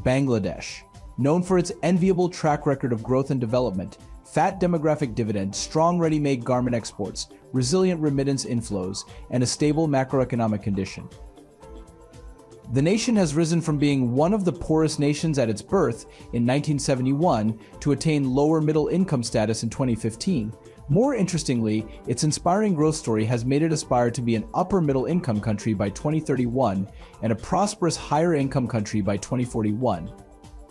Bangladesh. Known for its enviable track record of growth and development, fat demographic dividend, strong ready-made garment exports, resilient remittance inflows, and a stable macroeconomic condition. The nation has risen from being one of the poorest nations at its birth in 1971 to attain lower middle income status in 2015. More interestingly, its inspiring growth story has made it aspire to be an upper middle income country by 2031 and a prosperous higher income country by 2041.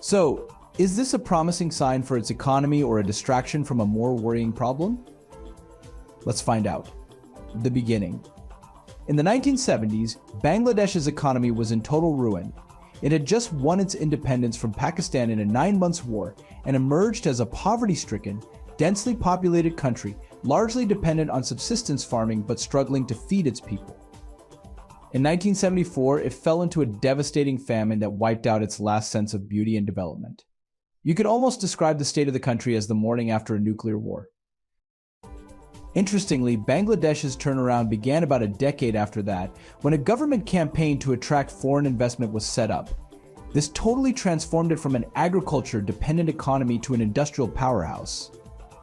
So, is this a promising sign for its economy or a distraction from a more worrying problem? Let's find out. The beginning. In the 1970s, Bangladesh's economy was in total ruin. It had just won its independence from Pakistan in a 9-month war and emerged as a poverty-stricken, densely populated country, largely dependent on subsistence farming but struggling to feed its people. In 1974, it fell into a devastating famine that wiped out its last sense of beauty and development. You could almost describe the state of the country as the morning after a nuclear war. Interestingly, Bangladesh's turnaround began about a decade after that, when a government campaign to attract foreign investment was set up. This totally transformed it from an agriculture-dependent economy to an industrial powerhouse.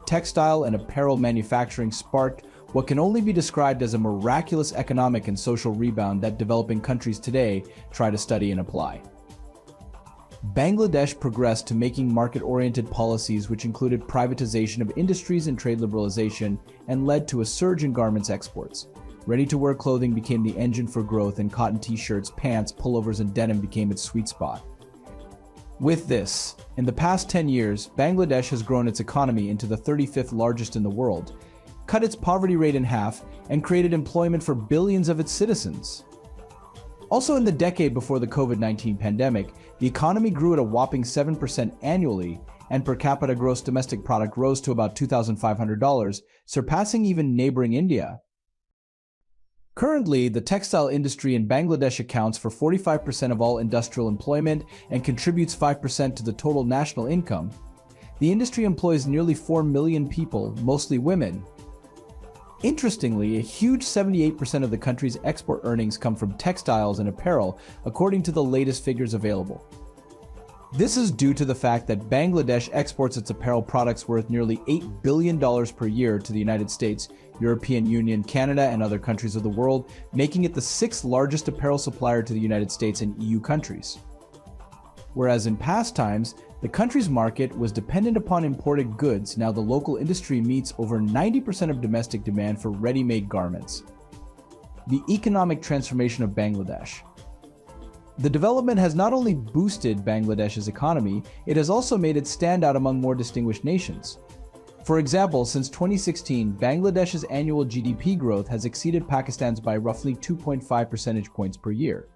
Textile and apparel manufacturing sparked what can only be described as a miraculous economic and social rebound that developing countries today try to study and apply. Bangladesh progressed to making market-oriented policies which included privatization of industries and trade liberalization and led to a surge in garments exports. Ready-to-wear clothing became the engine for growth, and cotton t-shirts, pants, pullovers, and denim became its sweet spot. With this, in the past 10 years, Bangladesh has grown its economy into the 35th largest in the world, cut its poverty rate in half, and created employment for billions of its citizens. Also, in the decade before the COVID-19 pandemic, the economy grew at a whopping 7% annually, and per capita gross domestic product rose to about $2,500, surpassing even neighboring India. Currently, the textile industry in Bangladesh accounts for 45% of all industrial employment and contributes 5% to the total national income. The industry employs nearly 4 million people, mostly women. Interestingly, a huge 78% of the country's export earnings come from textiles and apparel, according to the latest figures available. This is due to the fact that Bangladesh exports its apparel products worth nearly $8 billion per year to the United States, European Union, Canada, and other countries of the world, making it the 6th largest apparel supplier to the United States and EU countries. Whereas in past times, the country's market was dependent upon imported goods, now the local industry meets over 90% of domestic demand for ready-made garments. The economic transformation of Bangladesh. The development has not only boosted Bangladesh's economy, it has also made it stand out among more distinguished nations. For example, since 2016, Bangladesh's annual GDP growth has exceeded Pakistan's by roughly 2.5 percentage points per year.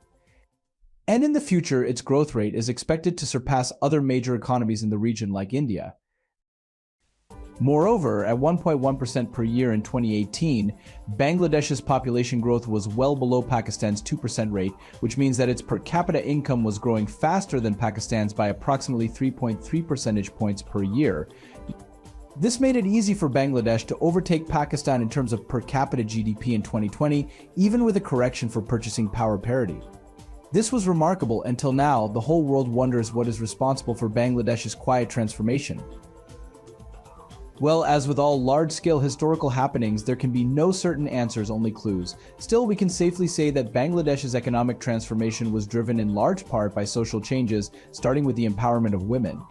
And in the future, its growth rate is expected to surpass other major economies in the region like India. Moreover, at 1.1% per year in 2018, Bangladesh's population growth was well below Pakistan's 2% rate, which means that its per capita income was growing faster than Pakistan's by approximately 3.3 percentage points per year. This made it easy for Bangladesh to overtake Pakistan in terms of per capita GDP in 2020, even with a correction for purchasing power parity. This was remarkable until now the whole world wonders what is responsible for Bangladesh's quiet transformation. Well, as with all large-scale historical happenings, there can be no certain answers, only clues. Still, we can safely say that Bangladesh's economic transformation was driven in large part by social changes, starting with the empowerment of women.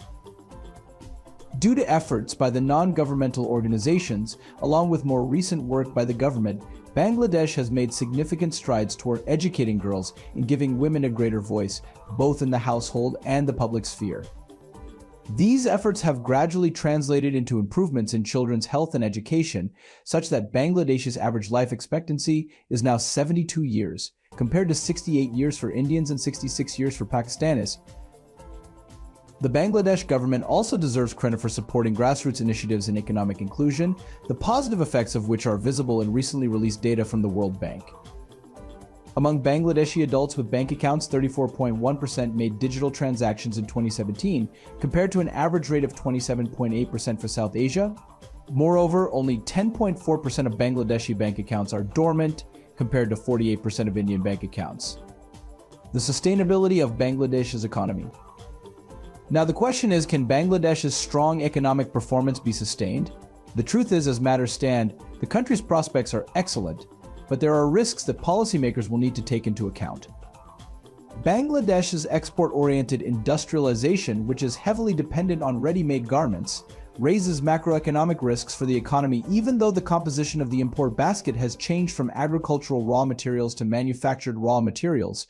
Due to efforts by the non-governmental organizations, along with more recent work by the government, Bangladesh has made significant strides toward educating girls and giving women a greater voice, both in the household and the public sphere. These efforts have gradually translated into improvements in children's health and education, such that Bangladesh's average life expectancy is now 72 years, compared to 68 years for Indians and 66 years for Pakistanis. The Bangladesh government also deserves credit for supporting grassroots initiatives in economic inclusion, the positive effects of which are visible in recently released data from the World Bank. Among Bangladeshi adults with bank accounts, 34.1% made digital transactions in 2017, compared to an average rate of 27.8% for South Asia. Moreover, only 10.4% of Bangladeshi bank accounts are dormant, compared to 48% of Indian bank accounts. The sustainability of Bangladesh's economy. Now the question is, can Bangladesh's strong economic performance be sustained? The truth is, as matters stand, the country's prospects are excellent, but there are risks that policymakers will need to take into account. Bangladesh's export-oriented industrialization, which is heavily dependent on ready-made garments, raises macroeconomic risks for the economy even though the composition of the import basket has changed from agricultural raw materials to manufactured raw materials.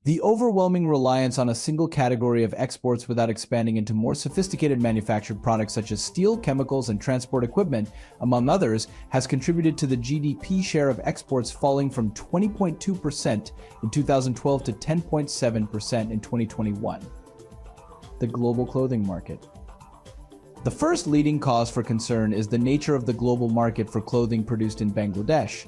The overwhelming reliance on a single category of exports without expanding into more sophisticated manufactured products such as steel, chemicals, and transport equipment, among others, has contributed to the GDP share of exports falling from 20.2% in 2012 to 10.7% in 2021. The global clothing market. The first leading cause for concern is the nature of the global market for clothing produced in Bangladesh.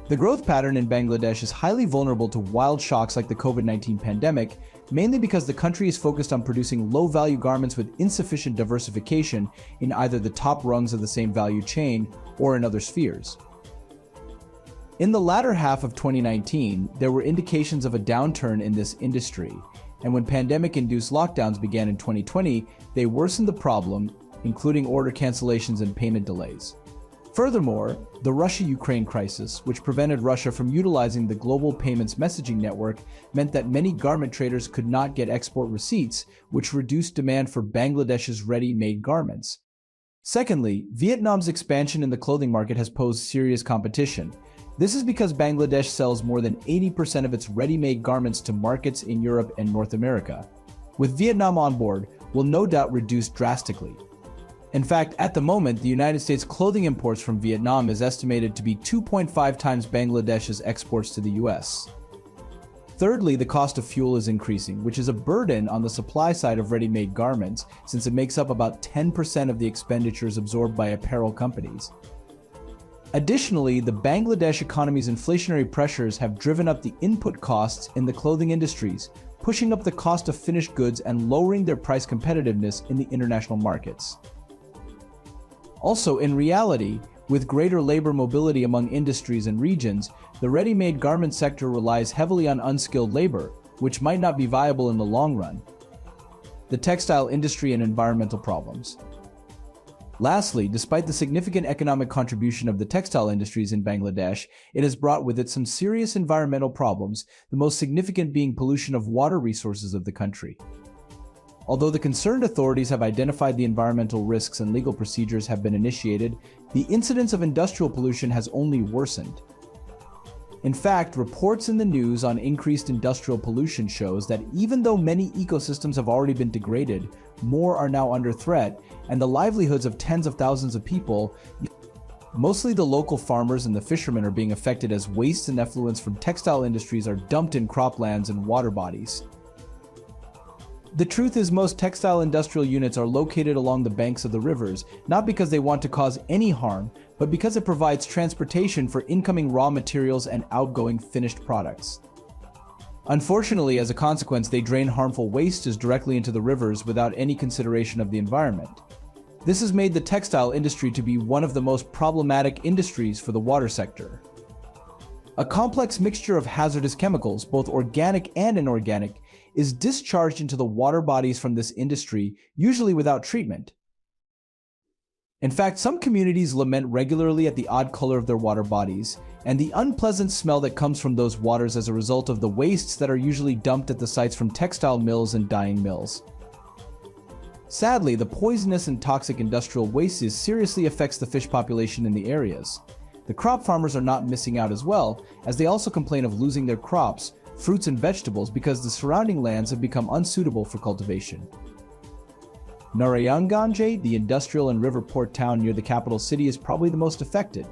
The growth pattern in Bangladesh is highly vulnerable to wild shocks like the COVID-19 pandemic, mainly because the country is focused on producing low-value garments with insufficient diversification in either the top rungs of the same value chain or in other spheres. In the latter half of 2019, there were indications of a downturn in this industry, and when pandemic-induced lockdowns began in 2020, they worsened the problem, including order cancellations and payment delays. Furthermore, the Russia-Ukraine crisis, which prevented Russia from utilizing the global payments messaging network, meant that many garment traders could not get export receipts, which reduced demand for Bangladesh's ready-made garments. Secondly, Vietnam's expansion in the clothing market has posed serious competition. This is because Bangladesh sells more than 80% of its ready-made garments to markets in Europe and North America. With Vietnam on board, will no doubt reduce drastically. In fact, at the moment, the United States' clothing imports from Vietnam is estimated to be 2.5 times Bangladesh's exports to the US. Thirdly, the cost of fuel is increasing, which is a burden on the supply side of ready-made garments, since it makes up about 10% of the expenditures absorbed by apparel companies. Additionally, the Bangladesh economy's inflationary pressures have driven up the input costs in the clothing industries, pushing up the cost of finished goods and lowering their price competitiveness in the international markets. Also, in reality, with greater labor mobility among industries and regions, the ready-made garment sector relies heavily on unskilled labor, which might not be viable in the long run. The textile industry and environmental problems. Lastly, despite the significant economic contribution of the textile industries in Bangladesh, it has brought with it some serious environmental problems, the most significant being pollution of water resources of the country. Although the concerned authorities have identified the environmental risks and legal procedures have been initiated, the incidence of industrial pollution has only worsened. In fact, reports in the news on increased industrial pollution shows that even though many ecosystems have already been degraded, more are now under threat, and the livelihoods of tens of thousands of people, mostly the local farmers and the fishermen, are being affected as waste and effluents from textile industries are dumped in croplands and water bodies. The truth is, most textile industrial units are located along the banks of the rivers, not because they want to cause any harm, but because it provides transportation for incoming raw materials and outgoing finished products. Unfortunately, as a consequence, they drain harmful wastes directly into the rivers without any consideration of the environment. This has made the textile industry to be one of the most problematic industries for the water sector. A complex mixture of hazardous chemicals, both organic and inorganic, is discharged into the water bodies from this industry, usually without treatment. In fact, some communities lament regularly at the odd color of their water bodies, and the unpleasant smell that comes from those waters as a result of the wastes that are usually dumped at the sites from textile mills and dyeing mills. Sadly, the poisonous and toxic industrial wastes seriously affects the fish population in the areas. The crop farmers are not missing out as well, as they also complain of losing their crops, fruits and vegetables, because the surrounding lands have become unsuitable for cultivation. Narayanganje, the industrial and river port town near the capital city, is probably the most affected.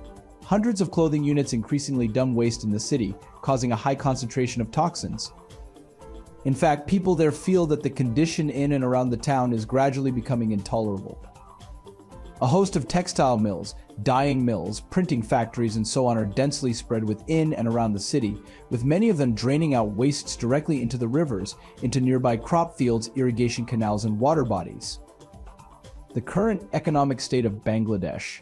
Hundreds of clothing units increasingly dump waste in the city, causing a high concentration of toxins. In fact, people there feel that the condition in and around the town is gradually becoming intolerable. A host of textile mills, dyeing mills, printing factories, and so on are densely spread within and around the city, with many of them draining out wastes directly into the rivers, into nearby crop fields, irrigation canals, and water bodies. The current economic state of Bangladesh.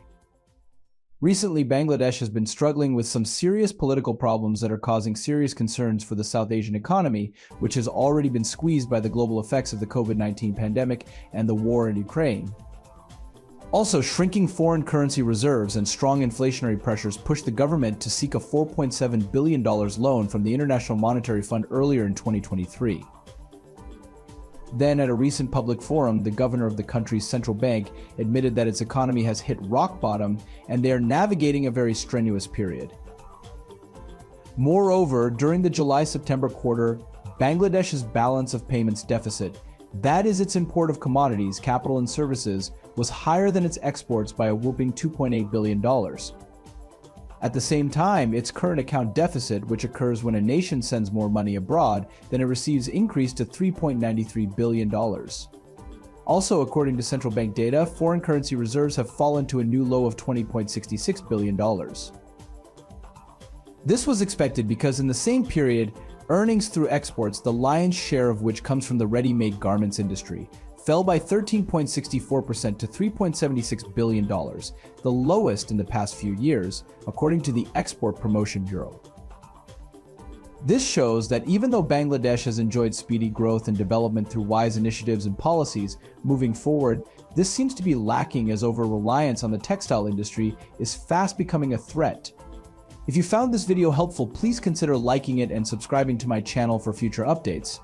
Recently, Bangladesh has been struggling with some serious political problems that are causing serious concerns for the South Asian economy, which has already been squeezed by the global effects of the COVID-19 pandemic and the war in Ukraine. Also, shrinking foreign currency reserves and strong inflationary pressures pushed the government to seek a $4.7 billion loan from the International Monetary Fund earlier in 2023. Then, at a recent public forum, the governor of the country's central bank admitted that its economy has hit rock bottom and they are navigating a very strenuous period. Moreover, during the July-September quarter, Bangladesh's balance of payments deficit, that is its import of commodities, capital, and services, was higher than its exports by a whopping $2.8 billion. At the same time, its current account deficit, which occurs when a nation sends more money abroad than it receives, increased to $3.93 billion. Also, according to central bank data, foreign currency reserves have fallen to a new low of $20.66 billion. This was expected because in the same period, earnings through exports, the lion's share of which comes from the ready-made garments industry, fell by 13.64% to $3.76 billion, the lowest in the past few years, according to the Export Promotion Bureau. This shows that even though Bangladesh has enjoyed speedy growth and development through wise initiatives and policies, moving forward, this seems to be lacking as over-reliance on the textile industry is fast becoming a threat. If you found this video helpful, please consider liking it and subscribing to my channel for future updates.